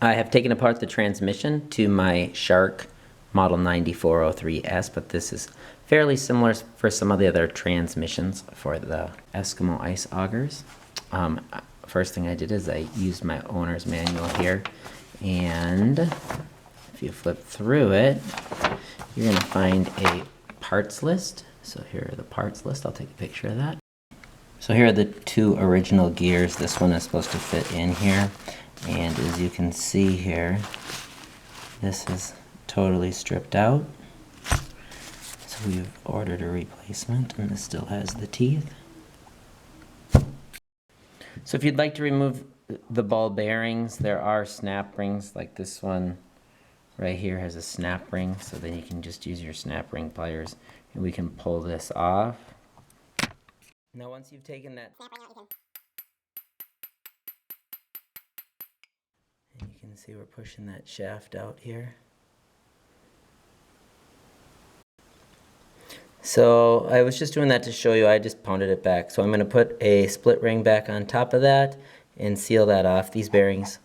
I have taken apart the transmission to my Shark Model 9403S, but this is fairly similar for some of the other transmissions for the Eskimo ice augers. First thing I did is I used my owner's manual here, and if you flip through it, you're going to find a parts list. So here are the parts list. I'll take a picture of that. So here are the two original gears. This one is supposed to fit in here, and as you can see here, this is totally stripped out. So we've ordered a replacement, and this still has the teeth. So if you'd like to remove the ball bearings, there are snap rings, like this one right here has a snap ring, so then you can just use your snap ring pliers and we can pull this off. Now once you've taken that snap ring out, and you can see we're pushing that shaft out here. So I was just doing that to show you. I just pounded it back. So I'm going to put a split ring back on top of that and seal that off. These bearings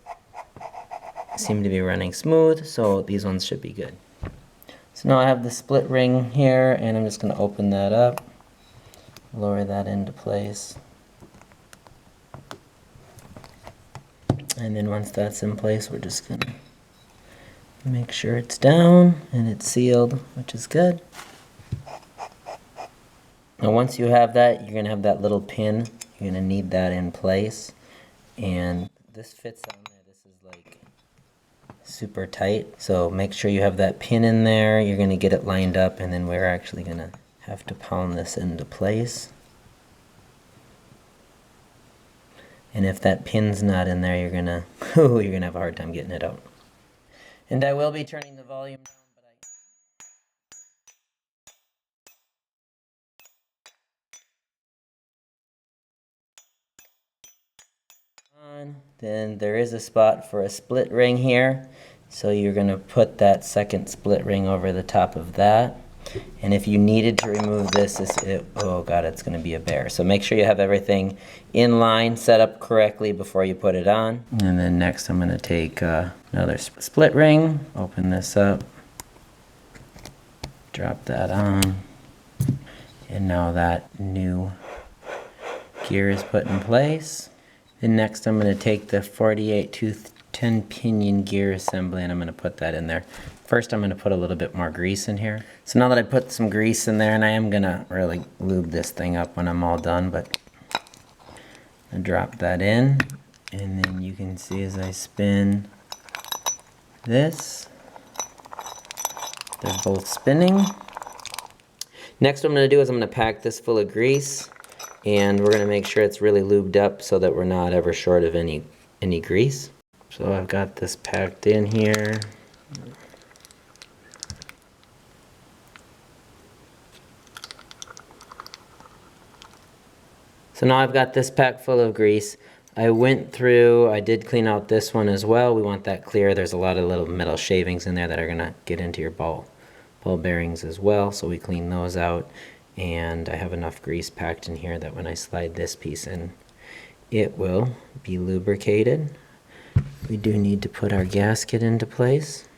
seem to be running smooth, so these ones should be good. So now I have the split ring here, and I'm just going to open that up, lower that into place. And then once that's in place, we're just going to make sure it's down and it's sealed, which is good. Now once you have that, you're going to have that little pin. You're going to need that in place. And this fits on there. This is like super tight. So make sure you have that pin in there. You're going to get it lined up, and then we're actually going to have to pound this into place. And if that pin's not in there, you're going to have a hard time getting it out. And I will be turning the volume down. Then there is a spot for a split ring here, so you're going to put that second split ring over the top of that. And if you needed to remove this, oh god, it's going to be a bear. So make sure you have everything in line, set up correctly before you put it on. And then next I'm going to take another split ring, open this up, drop that on, and now that new gear is put in place. Then next I'm going to take the 48 tooth 10 pinion gear assembly, and I'm going to put that in there. First I'm going to put a little bit more grease in here. So now that I put some grease in there, and I am going to really lube this thing up when I'm all done, but I drop that in, and then you can see as I spin this, they're both spinning. Next what I'm going to do is I'm going to pack this full of grease. And we're going to make sure it's really lubed up so that we're not ever short of any grease. So I've got this packed in here. So now I've got this pack full of grease. I did clean out this one as well. We want that clear. There's a lot of little metal shavings in there that are going to get into your ball bearings as well. So we clean those out. And I have enough grease packed in here that when I slide this piece in, it will be lubricated. We do need to put our gasket into place.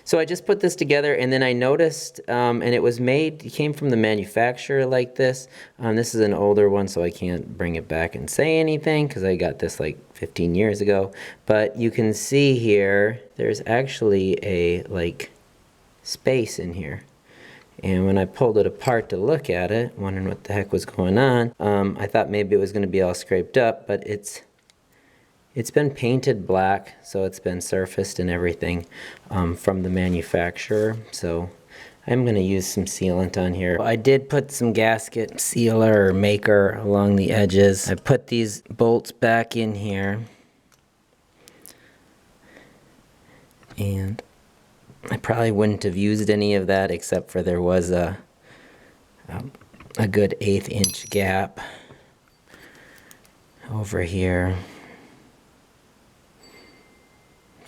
So I just put this together, and then I noticed, and it came from the manufacturer like this. This is an older one, so I can't bring it back and say anything because I got this like 15 years ago. But you can see here, there's actually a space in here. And when I pulled it apart to look at it, wondering what the heck was going on, I thought maybe it was going to be all scraped up, but it's been painted black, so it's been surfaced and everything from the manufacturer. So I'm going to use some sealant on here. I did put some gasket sealer or maker along the edges. I put these bolts back in here. And I probably wouldn't have used any of that except for there was a good 1/8 inch gap over here.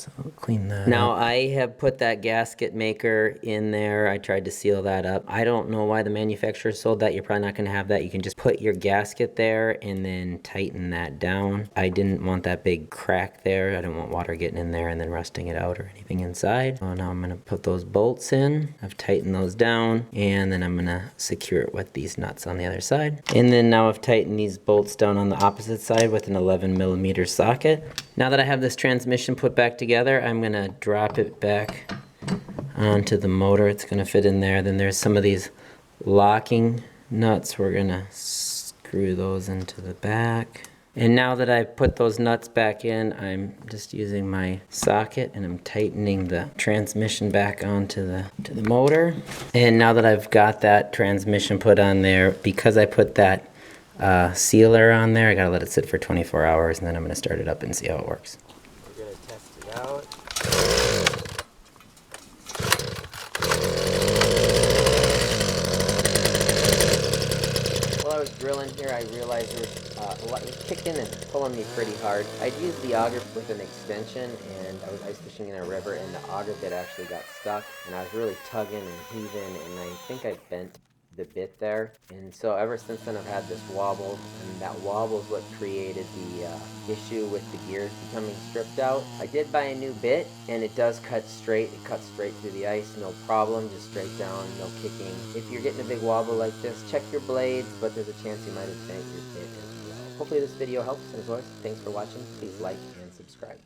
So I'll clean that Now up. I have put that gasket maker in there. I tried to seal that up. I don't know why the manufacturer sold that. You're probably not going to have that. You can just put your gasket there and then tighten that down. I didn't want that big crack there. I didn't want water getting in there and then rusting it out or anything inside. So now I'm going to put those bolts in. I've tightened those down, and then I'm going to secure it with these nuts on the other side. And then now I've tightened these bolts down on the opposite side with an 11mm socket. Now that I have this transmission put back together, I'm going to drop it back onto the motor. It's going to fit in there. Then there's some of these locking nuts. We're going to screw those into the back. And now that I've put those nuts back in, I'm just using my socket and I'm tightening the transmission back onto the motor. And now that I've got that transmission put on there, because I put that sealer on there, I gotta let it sit for 24 hours and then I'm gonna start it up and see how it works. We're gonna test it out. While I was drilling here, I realized it was kicking and pulling me pretty hard. I'd used the auger with an extension, and I was ice fishing in a river, and the auger bit actually got stuck, and I was really tugging and heaving, and I think I bent the bit there. And so ever since then I've had this wobble, and that wobble is what created the issue with the gears becoming stripped out. I did buy a new bit, and it does cut straight. It cuts straight through the ice, no problem, just straight down, no kicking. If you're getting a big wobble like this, check your blades, but there's a chance you might have bent your bit as well. Hopefully this video helps, and as always, thanks for watching. Please like and subscribe.